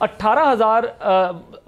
18,000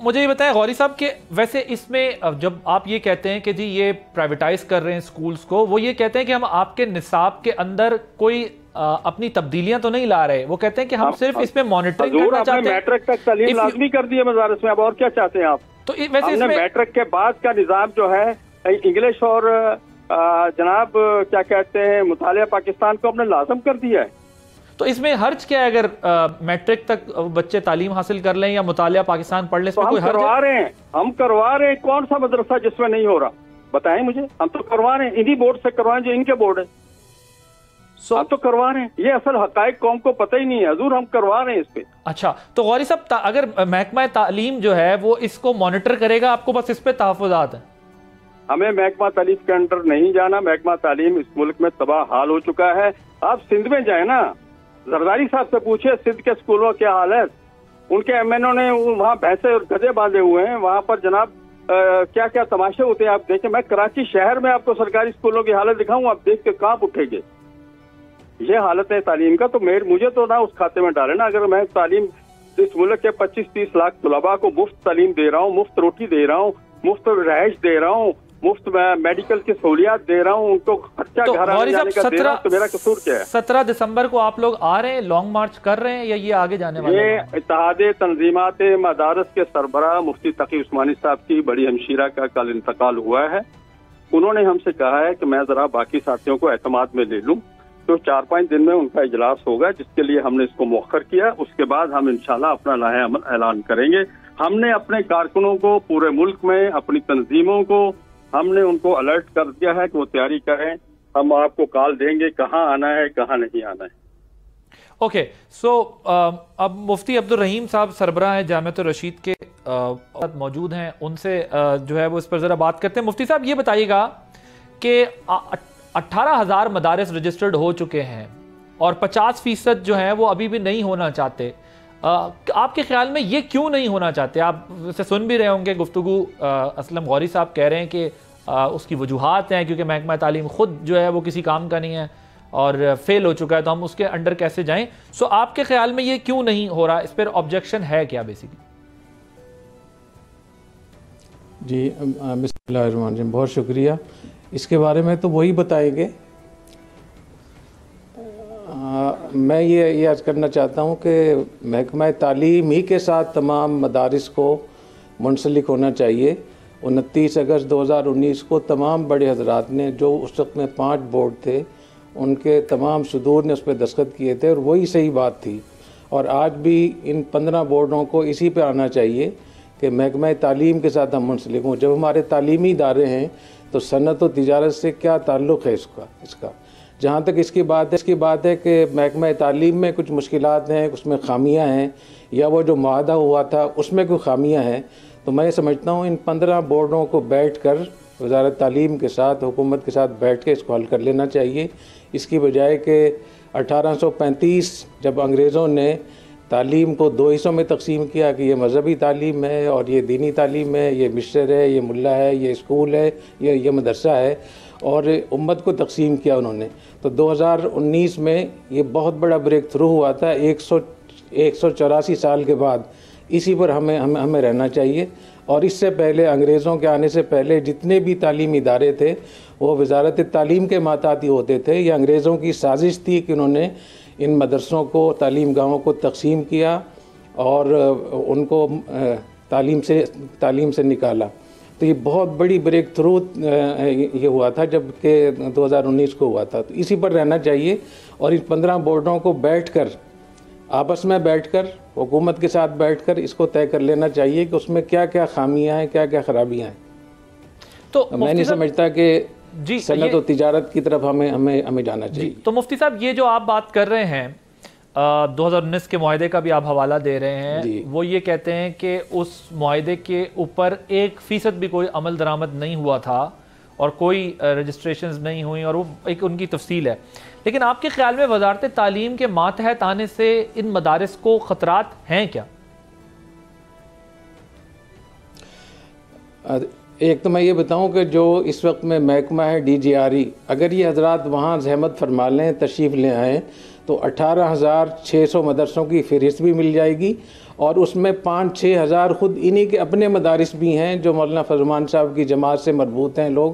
مجھے یہ بتائیں غوری صاحب کہ ویسے اس میں جب آپ یہ کہتے ہیں کہ جی یہ پرائیویٹائز کر رہے ہیں سکولز کو، وہ یہ کہتے ہیں کہ ہم آپ کے نصاب کے اندر کوئی اپنی تبدیلیاں تو نہیں لا رہے، وہ کہتے ہیں کہ ہم صرف اس میں مانیٹرنگ کرنا چاہتے ہیں۔ میٹرک تک تعلیم لازمی کر دی ہے مدارس میں، اب اور کیا چاہتے ہیں آپ؟ تو ویسے ہم نے میٹرک کے بعد کا نظام جو ہے انگلش اور جناب کیا کہتے ہیں مطالعہ پاکستان کو ہم نے لازم کر دیا ہے۔ تو اس میں حرج کیا ہے اگر میٹرک تک بچے تعلیم حاصل کر لیں یا مطالعہ پاکستان پڑھ لیں، اس میں کوئی حرج ہے؟ ہم کروا رہے ہیں، کون سا مدرسہ جس میں نہیں ہو رہا بتائیں مجھے؟ ہم تو کروا رہے ہیں، انہی بورڈ سے کروائیں جو ان کے بورڈ ہے، ہم تو کروا رہے ہیں۔ یہ اصل حقائق قوم کو پتہ ہی نہیں ہے حضور، ہم کروا رہے ہیں اس پہ۔ اچھا تو غوری صاحب اگر محکمہ تعلیم جو ہے وہ اس کو مانیٹر کرے گا، آپ کو بس اس پہ تحفظات ہیں؟ ہمیں محکمہ تعلیم کے انڈر نہیں جانا، محکمہ تعلیم اس ملک میں تباہ حال ہو چکا ہے۔ آپ سندھ میں جائیں نا، زرداری صاحب سے پوچھے سندھ کے اسکولوں کیا حال ہے، ان کے ایم این او نے وہاں بھینسے اور گدھے باندھے ہوئے ہیں، وہاں پر جناب کیا کیا تماشے ہوتے ہیں آپ دیکھیں۔ میں کراچی شہر میں آپ کو سرکاری اسکولوں کی حالت دکھاؤں، آپ دیکھ کے کانپ اٹھیں گے۔ یہ حالت ہے تعلیم کا، تو مجھے تو نہ اس کھاتے میں ڈالے نا۔ اگر میں تعلیم اس ملک کے 25-30 لاکھ طلباء کو مفت تعلیم دے رہا ہوں، مفت روٹی دے رہا ہوں، مفت رہائش دے رہا ہوں، مفت میڈیکل کی سہولیات دے رہا ہوں، ان کو خرچہ گھر آنے جانے کا دے رہا ہوں، تو میرا قصور کیا ہے؟ 17 دسمبر کو آپ لوگ آ رہے ہیں، لانگ مارچ کر رہے ہیں یا یہ آگے جانے والے ہیں؟ یہ اتحاد تنظیمات مدارس کے سربراہ مفتی تقی عثمانی صاحب کی بڑی ہمشیرہ کا کل انتقال ہوا ہے۔ انہوں نے ہم سے کہا ہے کہ میں ذرا باقی ساتھیوں کو اعتماد میں لے لوں، تو 4-5 دن میں ان کا اجلاس ہوگا، جس کے لیے ہم نے اس کو مؤخر کیا۔ اس کے بعد ہم انشاءاللہ اپنا لاہ عمل اعلان کریں گے۔ ہم نے اپنے کارکنوں کو پورے ملک میں، اپنی تنظیموں کو ہم نے ان کو الرٹ کر دیا ہے کہ وہ تیاری کریں، ہم آپ کو کال دیں گے کہاں آنا ہے کہاں نہیں آنا ہے۔ اوکے سو اب مفتی عبدالرحیم صاحب سربراہ ہیں جامعۃ الرشید کے موجود ہیں، ان سے جو ہے وہ اس پر ذرا بات کرتے ہیں۔ مفتی صاحب یہ بتائیے گا کہ 18,000 مدارس رجسٹرڈ ہو چکے ہیں اور 50% جو ہیں وہ ابھی بھی نہیں ہونا چاہتے، آپ کے خیال میں یہ کیوں نہیں ہونا چاہتے؟ آپ اسے سن بھی رہے ہوں گے گفتگو، اسلم غوری صاحب کہہ رہے ہیں کہ اس کی وجوہات ہیں کیونکہ محکمہ تعلیم خود جو ہے وہ کسی کام کا نہیں ہے اور فیل ہو چکا ہے، تو ہم اس کے انڈر کیسے جائیں؟ سو آپ کے خیال میں یہ کیوں نہیں ہو رہا، اس پر آبجیکشن ہے کیا بیسیکلی؟ جی بسم اللہ الرحمن الرحیم، بہت شکریہ۔ اس کے بارے میں تو وہی بتائیں گے۔ میں یہ عرض کرنا چاہتا ہوں کہ محکمہ تعلیم ہی کے ساتھ تمام مدارس کو منسلک ہونا چاہیے۔ 29 اگست 2019 کو تمام بڑے حضرات نے، جو اس وقت میں 5 بورڈ تھے، ان کے تمام صدور نے اس پہ دستخط کیے تھے، اور وہی صحیح بات تھی۔ اور آج بھی ان 15 بورڈوں کو اسی پہ آنا چاہیے کہ محکمہ تعلیم کے ساتھ ہم منسلک ہوں۔ جب ہمارے تعلیمی ادارے ہیں تو صنعت و تجارت سے کیا تعلق ہے اس کا؟ جہاں تک اس کی بات ہے کہ محکمہ تعلیم میں کچھ مشکلات ہیں، اس میں خامیاں ہیں، یا وہ جو معاہدہ ہوا تھا اس میں کوئی خامیاں ہیں، تو میں سمجھتا ہوں ان 15 بورڈوں کو بیٹھ کر وزارت تعلیم کے ساتھ، حکومت کے ساتھ بیٹھ کے اس کو حل کر لینا چاہیے، اس کی بجائے کہ 1835 جب انگریزوں نے تعلیم کو 2 حصوں میں تقسیم کیا کہ یہ مذہبی تعلیم ہے اور یہ دینی تعلیم ہے، یہ مشر ہے، یہ ملا ہے، یہ اسکول ہے، یہ مدرسہ ہے، اور امت کو تقسیم کیا انہوں نے، تو 2019 میں یہ بہت بڑا بریک تھرو ہوا تھا۔ 184 سال کے بعد اسی پر ہمیں رہنا چاہیے۔ اور اس سے پہلے، انگریزوں کے آنے سے پہلے، جتنے بھی تعلیمی ادارے تھے وہ وزارت تعلیم کے ماتحتی ہوتے تھے۔ یہ انگریزوں کی سازش تھی کہ انہوں نے ان مدرسوں کو، تعلیم گاہوں کو تقسیم کیا اور ان کو تعلیم سے نکالا۔ تو یہ بہت بڑی بریک تھرو یہ ہوا تھا جب کہ 2019 کو ہوا تھا۔ تو اسی پر رہنا چاہیے، اور ان 15 بورڈوں کو بیٹھ کر، آپس میں بیٹھ کر، حکومت کے ساتھ بیٹھ کر اس کو طے کر لینا چاہیے کہ اس میں کیا کیا خامیاں ہیں، کیا کیا خرابیاں ہیں۔ تو میں نہیں سمجھتا کہ صنعت و تجارت کی طرف ہمیں جانا چاہیے۔ تو مفتی صاحب یہ جو آپ بات کر رہے ہیں 2019 کے معاہدے کا بھی آپ حوالہ دے رہے ہیں، وہ یہ کہتے ہیں کہ اس معاہدے کے اوپر 1% بھی کوئی عمل درآمد نہیں ہوا تھا اور کوئی رجسٹریشنز نہیں ہوئی، اور وہ ایک ان کی تفصیل ہے۔ لیکن آپ کے خیال میں وزارت تعلیم کے ماتحت آنے سے ان مدارس کو خطرات ہیں کیا؟ ایک تو میں یہ بتاؤں کہ جو اس وقت میں محکمہ ہے DGRE، اگر یہ حضرات وہاں زحمت فرما لیں، تشریف لے آئیں، تو 18,600 مدرسوں کی فہرست بھی مل جائے گی، اور اس میں 5-6 ہزار خود انہی کے اپنے مدارس بھی ہیں جو مولانا فضل الرحمان صاحب کی جماعت سے مربوط ہیں لوگ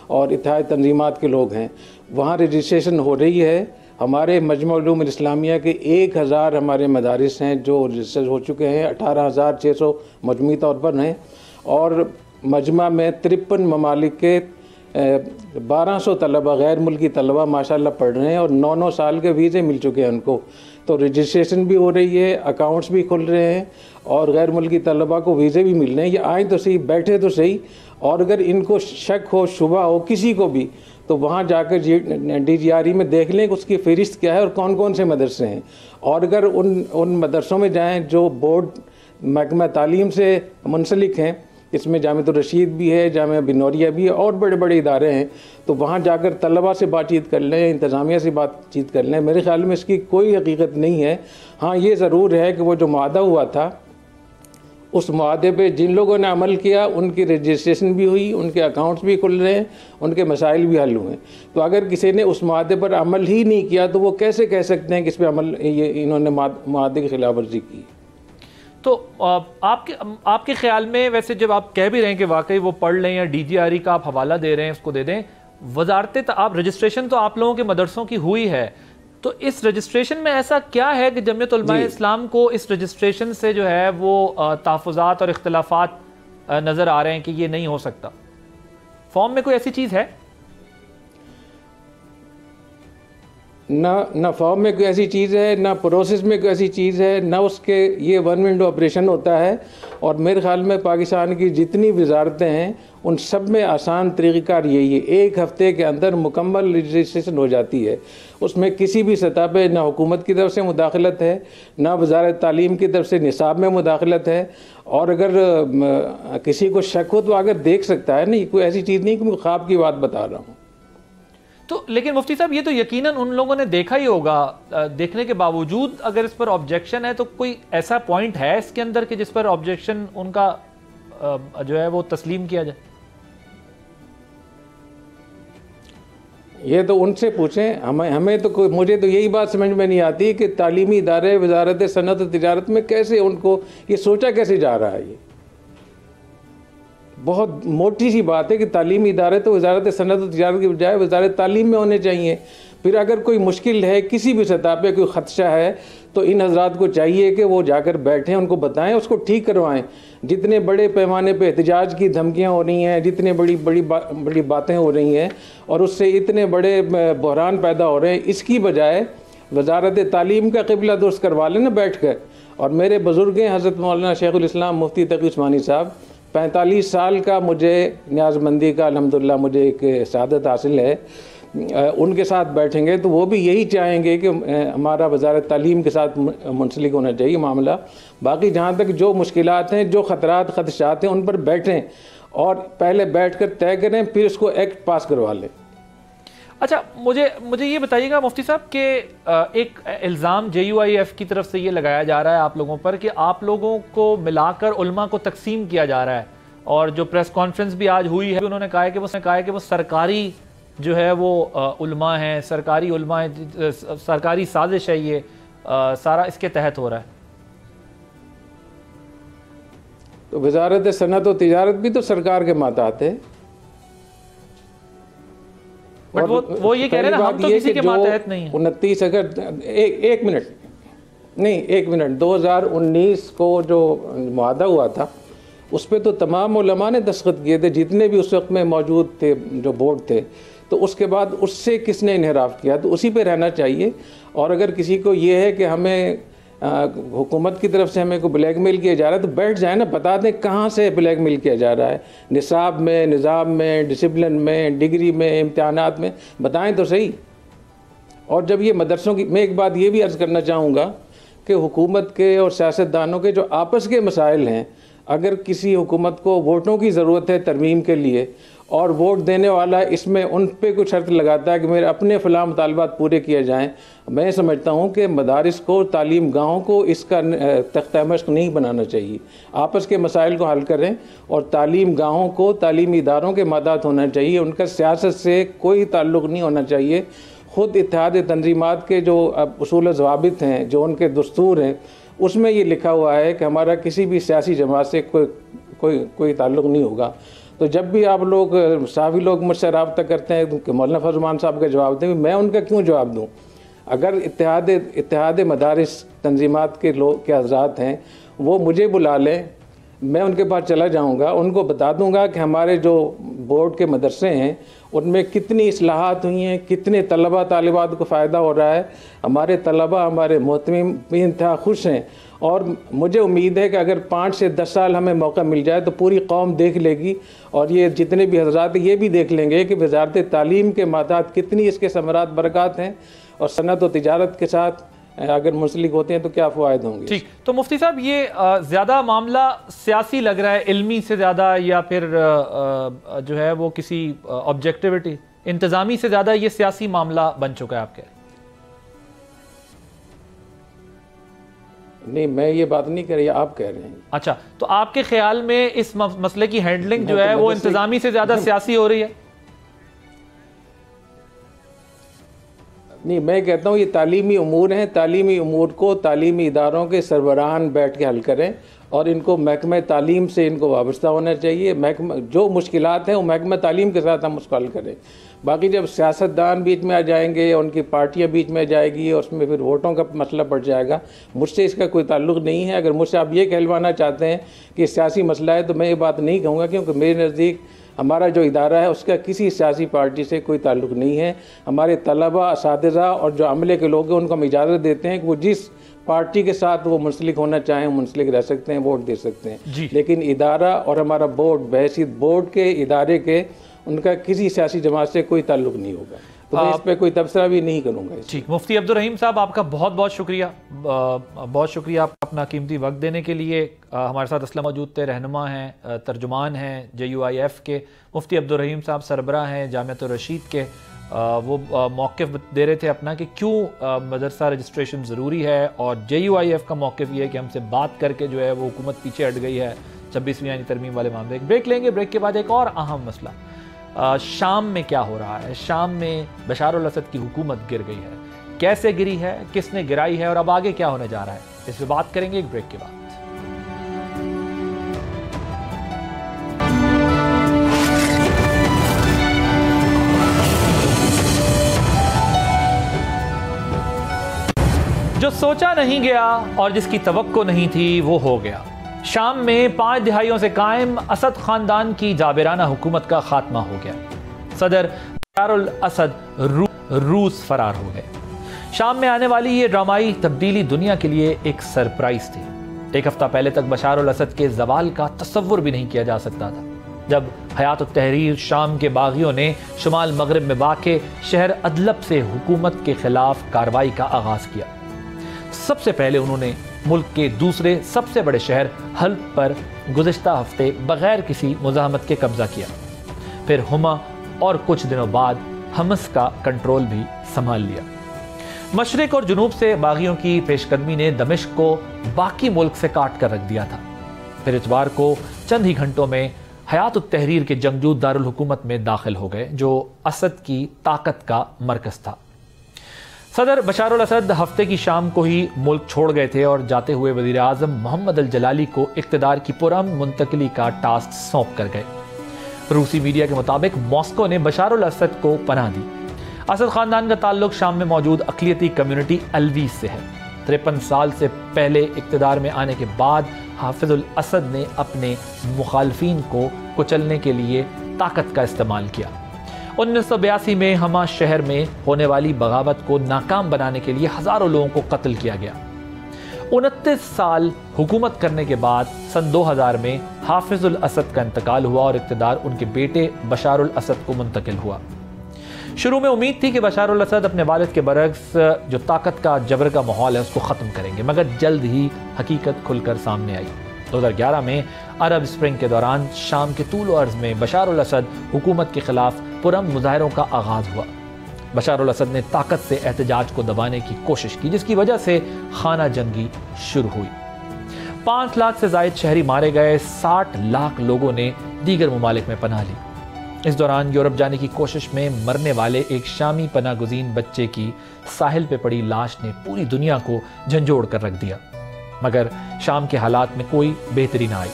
اور اتحاد تنظیمات کے لوگ ہیں، وہاں رجسٹریشن ہو رہی ہے۔ ہمارے مجمع علوم الاسلامیہ کے 1,000 ہمارے مدارس ہیں جو رجسٹر ہو چکے ہیں، 18,600 مجموعی طور پر ہیں، اور مجمع میں 53 ممالک کے 1200 طلبہ غیر ملکی طلبہ ماشاءاللہ پڑھ رہے ہیں، اور 9 سال کے ویزے مل چکے ہیں ان کو، تو رجسٹریشن بھی ہو رہی ہے، اکاؤنٹس بھی کھل رہے ہیں، اور غیر ملکی طلبہ کو ویزے بھی مل رہے ہیں۔ یہ آئیں تو صحیح، بیٹھے تو صحیح، اور اگر ان کو شک ہو شبہ ہو کسی کو بھی تو وہاں جا کر DGRE میں دیکھ لیں کہ اس کی فہرست کیا ہے اور کون کون سے مدرسے ہیں، اور اگر ان مدرسوں میں جائیں جو بورڈ محکمہ تعلیم سے منسلک ہیں، اس میں جامعۃ الرشید بھی ہے، جامعہ بنوریہ بھی ہے، اور بڑے بڑے ادارے ہیں، تو وہاں جا کر طلبہ سے بات چیت کر لیں، انتظامیہ سے بات چیت کر لیں۔ میرے خیال میں اس کی کوئی حقیقت نہیں ہے۔ ہاں یہ ضرور ہے کہ وہ جو معاہدہ ہوا تھا اس معاہدے پہ جن لوگوں نے عمل کیا ان کی رجسٹریشن بھی ہوئی، ان کے اکاؤنٹس بھی کھل رہے ہیں، ان کے مسائل بھی حل ہوئے، تو اگر کسی نے اس معاہدے پر عمل ہی نہیں کیا تو وہ کیسے کہہ سکتے ہیں کہ اس پہ عمل انہوں نے معاہدے کی خلاف ورزی کی؟ تو آپ کے خیال میں ویسے جب آپ کہہ بھی رہے ہیں کہ واقعی وہ پڑھ لیں یا DGRE کا آپ حوالہ دے رہے ہیں اس کو دے دیں، آپ رجسٹریشن تو آپ لوگوں کے مدرسوں کی ہوئی ہے، تو اس رجسٹریشن میں ایسا کیا ہے کہ جمعیت علماء اسلام کو اس رجسٹریشن سے جو ہے وہ تحفظات اور اختلافات نظر آ رہے ہیں کہ یہ نہیں ہو سکتا؟ فارم میں کوئی ایسی چیز ہے؟ نہ فارم میں کوئی ایسی چیز ہے، نہ پروسیس میں کوئی ایسی چیز ہے، نہ اس کے یہ ون ونڈو آپریشن ہوتا ہے، اور میرے خیال میں پاکستان کی جتنی وزارتیں ہیں ان سب میں آسان طریقہ کار یہی ہے، 1 ہفتے کے اندر مکمل رجسٹریشن ہو جاتی ہے، اس میں کسی بھی سطح پہ نہ حکومت کی طرف سے مداخلت ہے، نہ وزارت تعلیم کی طرف سے نصاب میں مداخلت ہے، اور اگر کسی کو شک ہو تو اگر دیکھ سکتا ہے، نہیں کوئی ایسی چیز نہیں کہ میں خواب کی بات بتا رہا ہوں۔ تو لیکن مفتی صاحب یہ تو یقیناً ان لوگوں نے دیکھا ہی ہوگا، دیکھنے کے باوجود اگر اس پر آبجیکشن ہے تو کوئی ایسا پوائنٹ ہے اس کے اندر کہ جس پر آبجیکشن ان کا جو ہے وہ تسلیم کیا جائے؟ یہ تو ان سے پوچھیں، ہمیں تو مجھے تو یہی بات سمجھ میں نہیں آتی کہ تعلیمی ادارے وزارت صنعت و تجارت میں کیسے ان کو یہ سوچا کیسے جا رہا ہے۔ یہ بہت موٹی سی بات ہے کہ تعلیمی ادارے تو وزارت صنعت و تجارت کی بجائے وزارت تعلیم میں ہونے چاہیے۔ پھر اگر کوئی مشکل ہے، کسی بھی سطح پہ کوئی خدشہ ہے تو ان حضرات کو چاہیے کہ وہ جا کر بیٹھیں، ان کو بتائیں، اس کو ٹھیک کروائیں۔ جتنے بڑے پیمانے پہ احتجاج کی دھمکیاں ہو رہی ہیں، جتنے بڑی باتیں ہو رہی ہیں اور اس سے اتنے بڑے بحران پیدا ہو رہے ہیں، اس کی بجائے وزارت تعلیم کا قبلہ درست کروا لیں نا بیٹھ کر۔ اور میرے بزرگ ہیں حضرت مولانا شیخ الاسلام مفتی تقی عثمانی صاحب، 45 سال کا مجھے نیاز مندی کا الحمدللہ مجھے ایک سعادت حاصل ہے، ان کے ساتھ بیٹھیں گے تو وہ بھی یہی چاہیں گے کہ ہمارا وزارت تعلیم کے ساتھ منسلک ہونا چاہیے معاملہ۔ باقی جہاں تک جو مشکلات ہیں، جو خطرات خدشات ہیں، ان پر بیٹھیں اور پہلے بیٹھ کر طے کریں، پھر اس کو ایکٹ پاس کروا لیں۔ اچھا مجھے یہ بتائیے گا مفتی صاحب کہ ایک الزام JUIF کی طرف سے یہ لگایا جا رہا ہے آپ لوگوں پر کہ آپ لوگوں کو ملا کر علماء کو تقسیم کیا جا رہا ہے، اور جو پریس کانفرنس بھی آج ہوئی ہے انہوں نے کہا ہے کہ وہ سرکاری جو ہے وہ علماء ہیں، سرکاری علماء ہیں، سرکاری سازش ہے، یہ سارا اس کے تحت ہو رہا ہے۔ تو وزارت صنعت و تجارت بھی تو سرکار کے ماتحت ہے، بٹ وہ یہ کہہ رہے ہیں ہم تو کسی کے ماتحت نہیں ہیں۔ 29 اگست ایک منٹ 2019 کو جو معاہدہ ہوا تھا اس پہ تو تمام علماء نے دستخط کیے تھے، جتنے بھی اس وقت میں موجود تھے جو بورڈ تھے، تو اس کے بعد اس سے کس نے انحراف کیا؟ تو اسی پہ رہنا چاہیے۔ اور اگر کسی کو یہ ہے کہ ہمیں حکومت کی طرف سے ہمیں کو بلیک میل کیا جا رہا ہے تو بیٹھ جائیں نا، بتا دیں کہاں سے بلیک میل کیا جا رہا ہے، نصاب میں، نظام میں، ڈسپلن میں، ڈگری میں، امتحانات میں، بتائیں تو صحیح۔ اور جب یہ مدرسوں کی، میں ایک بات یہ بھی عرض کرنا چاہوں گا کہ حکومت کے اور سیاستدانوں کے جو آپس کے مسائل ہیں، اگر کسی حکومت کو ووٹوں کی ضرورت ہے ترمیم کے لیے اور ووٹ دینے والا اس میں ان پہ کچھ شرط لگاتا ہے کہ میرے اپنے فلاں مطالبات پورے کیے جائیں، میں سمجھتا ہوں کہ مدارس کو، تعلیم گاہوں کو اس کا تختہ مشق نہیں بنانا چاہیے۔ آپس کے مسائل کو حل کریں، اور تعلیم گاہوں کو، تعلیمی اداروں کے مادات ہونا چاہیے، ان کا سیاست سے کوئی تعلق نہیں ہونا چاہیے۔ خود اتحاد تنظیمات کے جو اصول و ضوابط ہیں، جو ان کے دستور ہیں، اس میں یہ لکھا ہوا ہے کہ ہمارا کسی بھی سیاسی جماعت سے کوئی تعلق نہیں ہوگا۔ تو جب بھی آپ لوگ صحافی لوگ مجھ سے رابطہ کرتے ہیں کہ مولانا فضل الرحمان صاحب کا جواب دیں، میں ان کا کیوں جواب دوں؟ اگر اتحاد مدارس تنظیمات کے حضرات ہیں، وہ مجھے بلا لیں، میں ان کے پاس چلا جاؤں گا، ان کو بتا دوں گا کہ ہمارے جو بورڈ کے مدرسے ہیں ان میں کتنی اصلاحات ہوئی ہیں، کتنے طلبہ طالبات کو فائدہ ہو رہا ہے، ہمارے طلبہ ہمارے محتمین بھی انتہا خوش ہیں، اور مجھے امید ہے کہ اگر 5 سے 10 سال ہمیں موقع مل جائے تو پوری قوم دیکھ لے گی، اور یہ جتنے بھی حضرات یہ بھی دیکھ لیں گے کہ وزارت تعلیم کے مادات کتنی اس کے ثمرات برکات ہیں، اور صنعت و تجارت کے ساتھ اگر منسلک ہوتے ہیں تو کیا فوائد ہوں گے۔ ٹھیک، تو مفتی صاحب یہ زیادہ معاملہ سیاسی لگ رہا ہے، علمی سے زیادہ، یا پھر جو ہے وہ کسی آبجیکٹیوٹی انتظامی سے زیادہ یہ سیاسی معاملہ بن چکا ہے آپ کے؟ نہیں، میں یہ بات نہیں کر رہی، آپ کہہ رہے ہیں۔ اچھا، تو آپ کے خیال میں اس مسئلے کی ہینڈلنگ جو ہے وہ انتظامی سے زیادہ سیاسی ہو رہی ہے؟ نہیں، میں کہتا ہوں یہ تعلیمی امور ہیں، تعلیمی امور کو تعلیمی اداروں کے سربراہان بیٹھ کے حل کریں، اور ان کو محکمہ تعلیم سے ان کو وابستہ ہونا چاہیے۔ جو مشکلات ہیں وہ محکمہ تعلیم کے ساتھ ہم اس کو حل کریں۔ باقی جب سیاستدان بیچ میں آ جائیں گے، ان کی پارٹیاں بیچ میں آ جائے گی، اور اس میں پھر ووٹوں کا مسئلہ پڑ جائے گا، مجھ سے اس کا کوئی تعلق نہیں ہے۔ اگر مجھ سے آپ یہ کہلوانا چاہتے ہیں کہ سیاسی مسئلہ ہے تو میں یہ بات نہیں کہوں گا، کیونکہ میرے نزدیک ہمارا جو ادارہ ہے اس کا کسی سیاسی پارٹی سے کوئی تعلق نہیں ہے۔ ہمارے طلبہ، اساتذہ اور جو عملے کے لوگ ہیں ان کو ہم اجازت دیتے ہیں کہ وہ جس پارٹی کے ساتھ وہ منسلک ہونا چاہیں منسلک رہ سکتے ہیں، ووٹ دے سکتے ہیں، لیکن ادارہ اور ہمارا بورڈ بحیثیت بورڈ کے ادارے کے ان کا کسی سیاسی جماعت سے کوئی تعلق نہیں ہوگا، تو میں اس پہ کوئی تبصرہ بھی نہیں کروں گا۔ ٹھیک، مفتی عبدالرحیم صاحب آپ کا بہت بہت شکریہ، بہت شکریہ آپ اپنا قیمتی وقت دینے کے لیے۔ ہمارے ساتھ اسلم موجود تھے، رہنما ہیں، ترجمان ہیں JUIF کے، مفتی عبدالرحیم صاحب سربراہ ہیں جامعۃ الرشید کے۔ وہ موقف دے رہے تھے اپنا کہ کیوں مدرسہ رجسٹریشن ضروری ہے، اور JUIF کا موقف یہ ہے کہ ہم سے بات کر کے جو ہے وہ حکومت پیچھے ہٹ گئی ہے 26ویں آئینی ترمیم والے معاملے۔ ایک بریک لیں گے، بریک کے بعد ایک اور اہم مسئلہ، شام میں کیا ہو رہا ہے۔ شام میں بشار الاسد کی حکومت گر گئی ہے، کیسے گری ہے، کس نے گرائی ہے، اور اب آگے کیا ہونے جا رہا ہے، اس پہ بات کریں گے ایک بریک کے بعد۔ جو سوچا نہیں گیا اور جس کی توقع نہیں تھی وہ ہو گیا۔ شام میں 5 دہائیوں سے قائم اسد خاندان کی جابرانہ حکومت کا خاتمہ ہو گیا۔ صدر بشار الاسد روس فرار ہو گئے۔ شام میں آنے والی یہ ڈرامائی تبدیلی دنیا کے لیے ایک سرپرائز تھی۔ ایک ہفتہ پہلے تک بشار الاسد کے زوال کا تصور بھی نہیں کیا جا سکتا تھا، جب حیات التحریر شام کے باغیوں نے شمال مغرب میں واقع شہر ادلب سے حکومت کے خلاف کارروائی کا آغاز کیا۔ سب سے پہلے انہوں نے ملک کے دوسرے سب سے بڑے شہر حلب پر گزشتہ ہفتے بغیر کسی مزاحمت کے قبضہ کیا، پھر ہما اور کچھ دنوں بعد حمص کا کنٹرول بھی سنبھال لیا۔ مشرق اور جنوب سے باغیوں کی پیش قدمی نے دمشق کو باقی ملک سے کاٹ کر رکھ دیا تھا۔ پھر اتوار کو چند ہی گھنٹوں میں حیات التحریر کے جنگجو دارالحکومت میں داخل ہو گئے، جو اسد کی طاقت کا مرکز تھا۔ صدر بشار الاسد ہفتے کی شام کو ہی ملک چھوڑ گئے تھے اور جاتے ہوئے وزیر اعظم محمد الجلالی کو اقتدار کی پرامن منتقلی کا ٹاسک سونپ کر گئے۔ روسی میڈیا کے مطابق ماسکو نے بشار الاسد کو پناہ دی۔ اسد خاندان کا تعلق شام میں موجود اقلیتی کمیونٹی الویز سے ہے۔ 53 سال سے پہلے اقتدار میں آنے کے بعد حافظ الاسد نے اپنے مخالفین کو کچلنے کے لیے طاقت کا استعمال کیا۔ 1982 میں ہما شہر میں ہونے والی بغاوت کو ناکام بنانے کے لیے ہزاروں لوگوں کو قتل کیا گیا۔ 29 سال حکومت کرنے کے بعد سن 2000 میں حافظ الاسد کا انتقال ہوا اور اقتدار ان کے بیٹے بشار الاسد کو منتقل ہوا۔ شروع میں امید تھی کہ بشار الاسد اپنے والد کے برعکس جو طاقت کا جبر کا ماحول ہے اس کو ختم کریں گے، مگر جلد ہی حقیقت کھل کر سامنے آئی۔ 2011 میں عرب اسپرنگ کے دوران شام کے طول و عرض میں بشار الاسد حکومت کے خلاف پرامن مظاہروں کا آغاز ہوا۔ بشار الاسد نے طاقت سے احتجاج کو دبانے کی کوشش کی، جس کی وجہ سے خانہ جنگی شروع ہوئی۔ 5 لاکھ سے زائد شہری مارے گئے، 60 لاکھ لوگوں نے دیگر ممالک میں پناہ لی۔ اس دوران یورپ جانے کی کوشش میں مرنے والے ایک شامی پناہ گزین بچے کی ساحل پہ پڑی لاش نے پوری دنیا کو جھنجھوڑ کر رکھ دیا، مگر شام کے حالات میں کوئی بہتری نہ آئی۔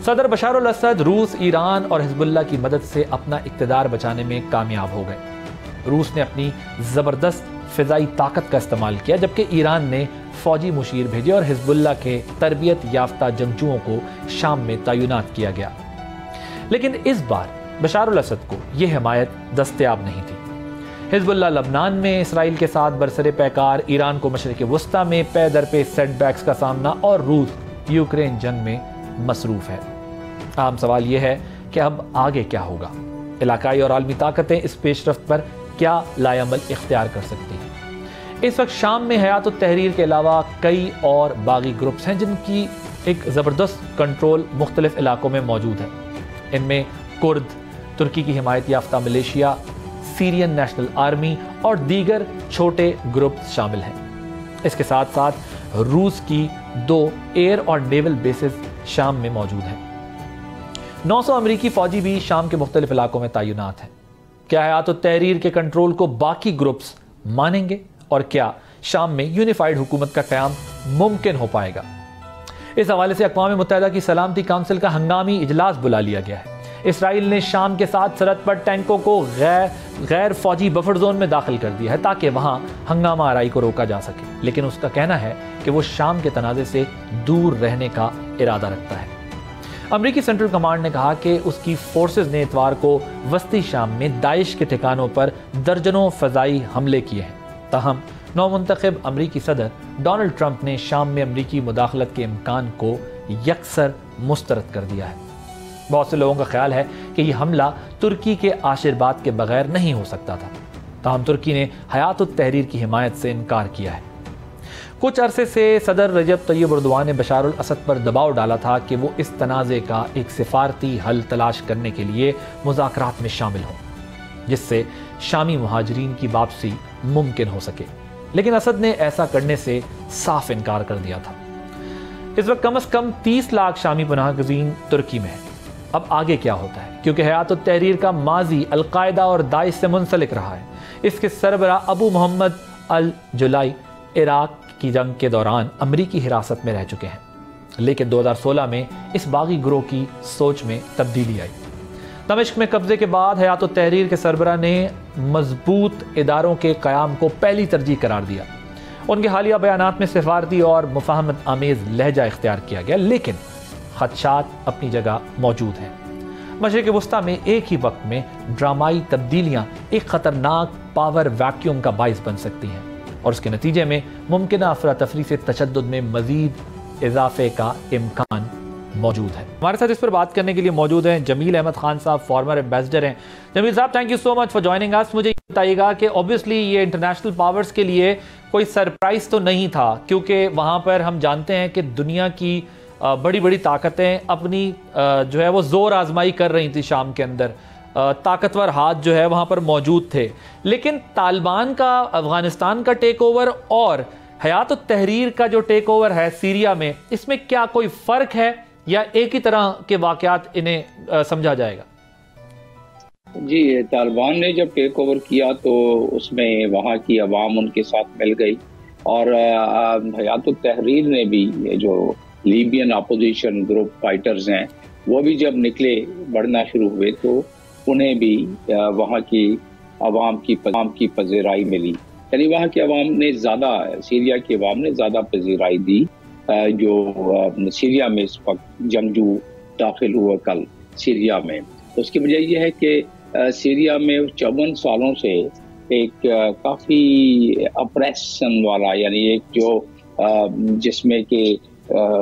صدر بشار الاسد روس، ایران اور حزب اللہ کی مدد سے اپنا اقتدار بچانے میں کامیاب ہو گئے۔ روس نے اپنی زبردست فضائی طاقت کا استعمال کیا، جبکہ ایران نے فوجی مشیر بھیجے اور حزب اللہ کے تربیت یافتہ جنگجوؤں کو شام میں تعینات کیا گیا۔ لیکن اس بار بشار الاسد کو یہ حمایت دستیاب نہیں تھی۔ حزب اللہ لبنان میں اسرائیل کے ساتھ برسر پیکار، ایران کو مشرق وسطیٰ میں پے در پے سیٹ بیکس کا سامنا، اور روس یوکرین جنگ میں مصروف ہے۔ عام سوال یہ ہے کہ اب آگے کیا ہوگا؟ علاقائی اور عالمی طاقتیں اس پیش رفت پر کیا لائے عمل اختیار کر سکتی ہیں؟ اس وقت شام میں حیات التحریر کے علاوہ کئی اور باغی گروپس ہیں جن کی ایک زبردست کنٹرول مختلف علاقوں میں موجود ہے۔ ان میں کرد، ترکی کی حمایت یافتہ ملیشیا، سیرین نیشنل آرمی اور دیگر چھوٹے گروپ شامل ہیں۔ اس کے ساتھ ساتھ روس کی 2 ایئر اور نیول بیسز شام میں موجود ہیں۔ 900 امریکی فوجی بھی شام کے مختلف علاقوں میں تعینات ہیں۔ کیا حیات التحریر کے کنٹرول کو باقی گروپس مانیں گے، اور کیا شام میں یونیفائیڈ حکومت کا قیام ممکن ہو پائے گا؟ اس حوالے سے اقوام متحدہ کی سلامتی کونسل کا ہنگامی اجلاس بلا لیا گیا ہے۔ اسرائیل نے شام کے ساتھ سرحد پر ٹینکوں کو غیر فوجی بفر زون میں داخل کر دیا ہے تاکہ وہاں ہنگامہ آرائی کو روکا جا سکے، لیکن اس کا کہنا ہے کہ وہ شام کے تنازع سے دور رہنے کا ارادہ رکھتا ہے۔ امریکی سینٹرل کمانڈ نے کہا کہ اس کی فورسز نے اتوار کو وسطی شام میں داعش کے ٹھکانوں پر درجنوں فضائی حملے کیے ہیں۔ تاہم نو منتخب امریکی صدر ڈونلڈ ٹرمپ نے شام میں امریکی مداخلت کے امکان کو یکسر مسترد کر دیا ہے۔ بہت سے لوگوں کا خیال ہے کہ یہ حملہ ترکی کے آشیرواد کے بغیر نہیں ہو سکتا تھا، تاہم ترکی نے حیات التحریر کی حمایت سے انکار کیا ہے۔ کچھ عرصے سے صدر رجب طیب اردوان نے بشار الاسد پر دباؤ ڈالا تھا کہ وہ اس تنازع کا ایک سفارتی حل تلاش کرنے کے لیے مذاکرات میں شامل ہوں، جس سے شامی مہاجرین کی واپسی ممکن ہو سکے، لیکن اسد نے ایسا کرنے سے صاف انکار کر دیا تھا۔ اس وقت کم از کم 30 لاکھ شامی پناہ گزین ترکی میں ہیں۔ اب آگے کیا ہوتا ہے؟ کیونکہ حیات التحریر کا ماضی القاعدہ اور داعش سے منسلک رہا ہے۔ اس کے سربراہ ابو محمد الجلائی عراق کی جنگ کے دوران امریکی حراست میں رہ چکے ہیں، لیکن 2016 میں اس باغی گروہ کی سوچ میں تبدیلی آئی۔ دمشق میں قبضے کے بعد حیات التحریر کے سربراہ نے مضبوط اداروں کے قیام کو پہلی ترجیح قرار دیا۔ ان کے حالیہ بیانات میں سفارتی اور مفاہمت آمیز لہجہ اختیار کیا گیا، لیکن خدشات اپنی جگہ موجود ہیں۔ مشرق وسطیٰ میں ایک ہی وقت میں ڈرامائی تبدیلیاں ایک خطرناک پاور ویکیوم کا باعث بن سکتی ہیں، اور اس کے نتیجے میں ممکنہ افراتفری سے تشدد میں مزید اضافے کا امکان موجود ہے۔ ہمارے ساتھ اس پر بات کرنے کے لیے موجود ہیں جمیل احمد خان صاحب، فارمر ایمبیسڈر ہیں۔ جمیل صاحب، thank you so much for joining اس۔ مجھے یہ بتائیے گا کہ اوبیسلی یہ انٹرنیشنل پاورز کے لیے کوئی سرپرائز تو نہیں تھا، کیونکہ وہاں پر ہم جانتے ہیں کہ دنیا کی بڑی بڑی طاقتیں اپنی جو ہے وہ زور آزمائی کر رہی تھی شام کے اندر، طاقتور ہاتھ جو ہے وہاں پر موجود تھے، لیکن طالبان کا افغانستان کا ٹیک اوور اور حیات التحریر کا جو ٹیک اوور ہے سیریا میں، اس میں کیا کوئی فرق ہے یا ایک ہی طرح کے واقعات انہیں سمجھا جائے گا؟ جی، طالبان نے جب ٹیک اوور کیا تو اس میں وہاں کی عوام ان کے ساتھ مل گئی، اور حیات التحریر نے بھی جو لیبین اپوزیشن گروپ فائٹرز ہیں وہ بھی جب نکلے بڑھنا شروع ہوئے تو انہیں بھی وہاں کی عوام کی پذیرائی ملی، یعنی وہاں کی عوام نے زیادہ، سیریا کی عوام نے زیادہ پذیرائی دی۔ جو سیریا میں اس وقت جنگجو داخل ہوئے کل سیریا میں، اس کی وجہ یہ ہے کہ سیریا میں 54 سالوں سے ایک کافی اپریشن والا، یعنی ایک جو جس میں کہ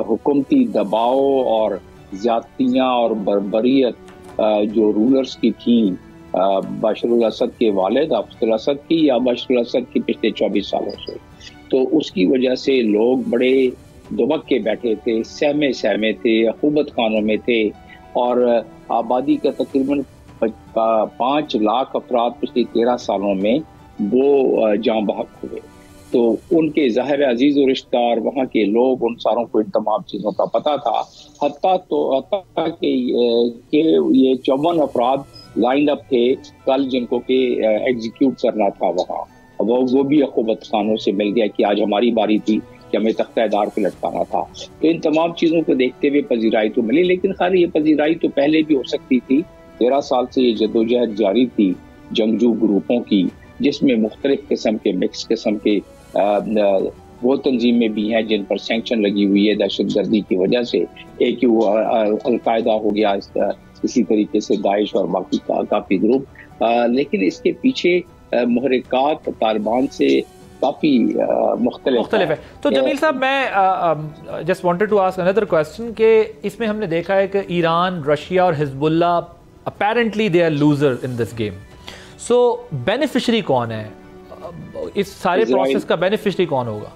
حکومتی دباؤ اور زیادتیاں اور بربریت جو رولرز کی تھیں بشار الاسد کے والد حافظ الاسد کی یا بشار الاسد کی پچھلے 24 سالوں سے، تو اس کی وجہ سے لوگ بڑے دبک کے بیٹھے تھے، سہمے تھے، حکومت خانوں میں تھے، اور آبادی کا تقریباً 5 لاکھ افراد پچھلے 13 سالوں میں وہ جاں بحق ہوئے۔ تو ان کے ظاہر عزیز و رشتہ اور وہاں کے لوگ ان ساروں کو ان تمام چیزوں کا پتہ تھا، حتیٰ کہ یہ 54 افراد لائن اپ تھے کل جن کو کہ ایگزیکیوٹ کرنا تھا وہاں، وہ بھی عقوبت خانوں سے مل گیا کہ آج ہماری باری تھی کہ ہمیں تختہ دار پہ لٹکانا تھا. تو ان تمام چیزوں کو دیکھتے ہوئے پذیرائی تو ملی، لیکن خیر یہ پذیرائی تو پہلے بھی ہو سکتی تھی. 13 سال سے یہ جدوجہد جاری تھی جنگجو گروپوں کی، جس میں مختلف قسم کے مکس قسم کے وہ تنظیمیں بھی ہیں جن پر سینکشن لگی ہوئی ہے دہشت گردی کی وجہ سے. ایک القاعدہ ہو گیا، اسی طریقے سے داعش اور باقی کافی گروپ، لیکن اس کے پیچھے محرکات طالبان سے کافی مختلف ہے. تو جمیل صاحب میں just wanted to ask another question کہ اس میں ہم نے دیکھا ہے کہ ایران، رشیا اور Hezbollah apparently they are loser in this game. So beneficiary کون ہے اس سارے پروسیس کا؟ بینیفیشری کون ہوگا؟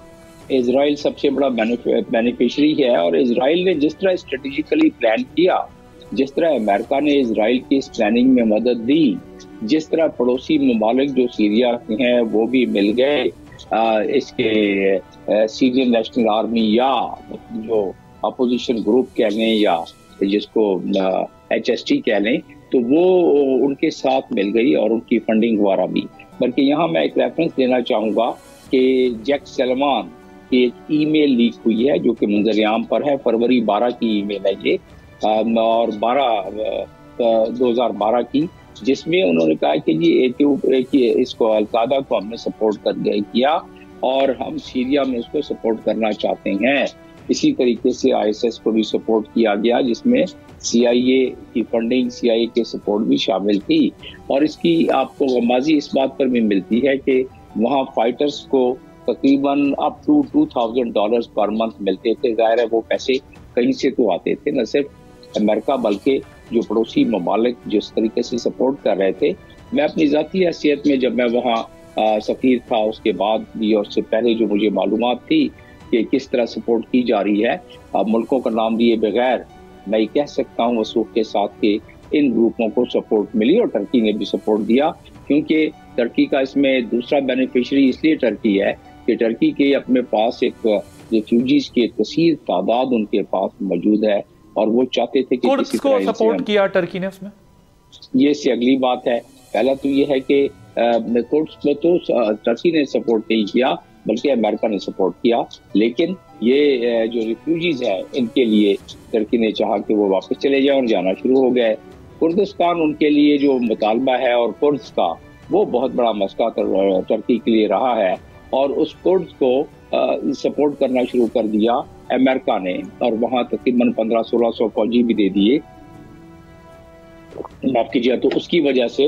اسرائیل سب سے بڑا بینیفیشری ہے، اور اسرائیل نے جس طرح اسٹریٹجیکلی پلان کیا، جس طرح امریکہ نے اسرائیل کی اس پلاننگ میں مدد دی، جس طرح پڑوسی ممالک جو سیریا کے ہیں وہ بھی مل گئے اس کے سیرین نیشنل آرمی یا جو اپوزیشن گروپ کہہ لیں یا جس کو HST کہہ لیں، تو وہ ان کے ساتھ مل گئی اور ان کی فنڈنگ وغیرہ بھی. بلکہ یہاں میں ایک ریفرنس دینا چاہوں گا کہ جیک سلمان کی ایک ای میل لیک ہوئی ہے جو کہ منظر عام پر ہے، فروری 12 کی ای میل ہے یہ، اور 2012 کی، جس میں انہوں نے کہا کہ جی اس کو القاعدہ کو ہم نے سپورٹ کیا اور ہم سیریا میں اس کو سپورٹ کرنا چاہتے ہیں. اسی طریقے سے ISS کو بھی سپورٹ کیا گیا، جس میں CIA کی فنڈنگ، CIA کے سپورٹ بھی شامل تھی. اور اس کی آپ کو غمازی اس بات پر بھی ملتی ہے کہ وہاں فائٹرز کو تقریباً اپ ٹو $2,000 پر منتھ ملتے تھے. ظاہر ہے وہ پیسے کہیں سے تو آتے تھے، نہ صرف امریکہ بلکہ جو پڑوسی ممالک جس طریقے سے سپورٹ کر رہے تھے. میں اپنی ذاتی حیثیت میں جب میں وہاں سفیر تھا اس کے بعد بھی اور اس سے پہلے جو مجھے معلومات تھی کہ کس طرح سپورٹ کی جا رہی ہے، ملکوں کا نام دیے بغیر میں یہ کہہ سکتا ہوں وثوق کے ساتھ کہ ان گروپوں کو سپورٹ ملی، اور ٹرکی نے بھی سپورٹ دیا، کیونکہ ٹرکی کا اس میں دوسرا بینیفیشری اس لیے ٹرکی ہے کہ ٹرکی کے اپنے پاس ایک ریفیوجیز کی کثیر تعداد ان کے پاس موجود ہے، اور وہ چاہتے تھے کہ کسی کو سپورٹ کیا ٹرکی نے اس میں. یہ سے اگلی بات ہے. پہلا تو یہ ہے کہ کورٹس کو تو ٹرکی نے سپورٹ نہیں کیا بلکہ امریکہ نے سپورٹ کیا، لیکن یہ جو ریفیوجیز ہیں ان کے لیے ٹرکی نے چاہا کہ وہ واپس چلے جائیں اور جانا شروع ہو گئے. کردستان ان کے لیے جو مطالبہ ہے اور کردز کا، وہ بہت بڑا مسئلہ ٹرکی کے لیے رہا ہے، اور اس کردز کو سپورٹ کرنا شروع کر دیا امریکہ نے، اور وہاں تقریباً 1500-1600 فوجی بھی دے دیے. معاف کیجیے. تو اس کی وجہ سے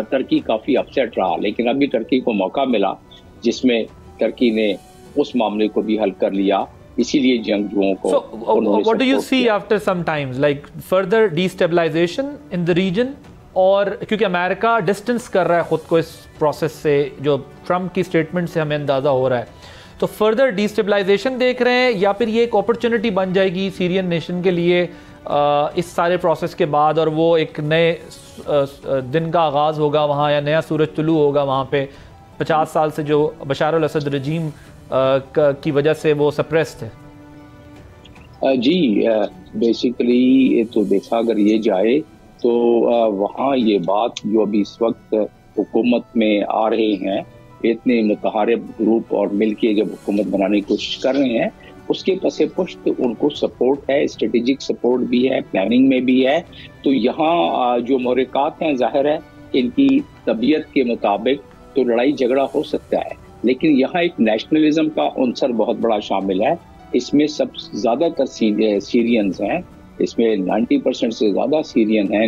ٹرکی کافی اپسیٹ رہا، لیکن ابھی ٹرکی کو موقع ملا جس میں ٹرکی نے اس معاملے کو بھی حل کر لیا، اسی لیے جنگجوؤں کو. What do you see after some times, like further destabilization in the region؟ اور کیونکہ امریکہ ڈسٹنس کر رہا ہے خود کو اس پروسیس سے، جو ٹرمپ کی اسٹیٹمنٹ سے ہمیں اندازہ ہو رہا ہے، تو فردر ڈیسٹیبلائزیشن دیکھ رہے ہیں، یا پھر یہ ایک اپرچونٹی بن جائے گی سیرین نیشن کے لیے اس سارے پروسیس کے بعد، اور وہ ایک نئے دن کا آغاز ہوگا وہاں، یا نیا سورج طلوع ہوگا وہاں پہ 50 سال سے جو بشار الاسد رجیم کی وجہ سے وہ سپریس تھے؟ جی بیسیکلی تو دیکھا اگر یہ جائے تو وہاں یہ بات جو ابھی اس وقت حکومت میں آ رہے ہیں، اتنے متحارب گروپ اور مل کے جب حکومت بنانے کی کوشش کر رہے ہیں، اس کے پس پشت ان کو سپورٹ ہے، اسٹریٹجک سپورٹ بھی ہے، پلاننگ میں بھی ہے. تو یہاں جو محرکات ہیں ظاہر ہے ان کی طبیعت کے مطابق تو لڑائی جھگڑا ہو سکتا ہے، لیکن یہاں ایک نیشنلزم کا عنصر بہت بڑا شامل ہے. اس میں سب زیادہ تر سیرینز ہیں، اس میں 90% سے زیادہ سیرین ہیں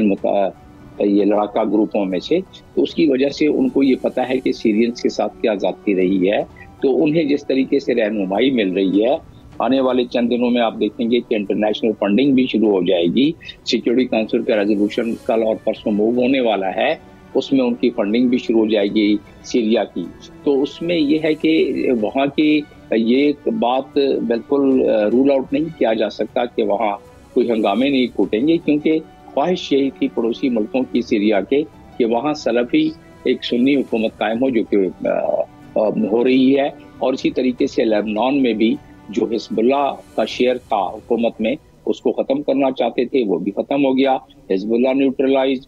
یہ لڑاکا گروپوں میں سے. تو اس کی وجہ سے ان کو یہ پتہ ہے کہ سیرینز کے ساتھ کیا زیادتی رہی ہے، تو انہیں جس طریقے سے رہنمائی مل رہی ہے، آنے والے چند دنوں میں آپ دیکھیں گے کہ انٹرنیشنل فنڈنگ بھی شروع ہو جائے گی. سیکیورٹی کونسل کا ریزولوشن کل اور پرسوں موو ہونے والا ہے، اس میں ان کی فنڈنگ بھی شروع ہو جائے گی سیریا کی. تو اس میں یہ ہے کہ وہاں کی یہ بات بالکل رول آؤٹ نہیں کیا جا سکتا کہ وہاں کوئی ہنگامے نہیں پھوٹیں گے، کیونکہ خواہش یہی تھی پڑوسی ملکوں کی سیریا کے کہ وہاں سلفی ایک سنی حکومت قائم ہو، جو کہ ہو رہی ہے. اور اسی طریقے سے لیبنان میں بھی جو حزب اللہ کا شیئر تھا حکومت میں، اس کو ختم کرنا چاہتے تھے، وہ بھی ختم ہو گیا. حزب اللہ نیوٹرلائز،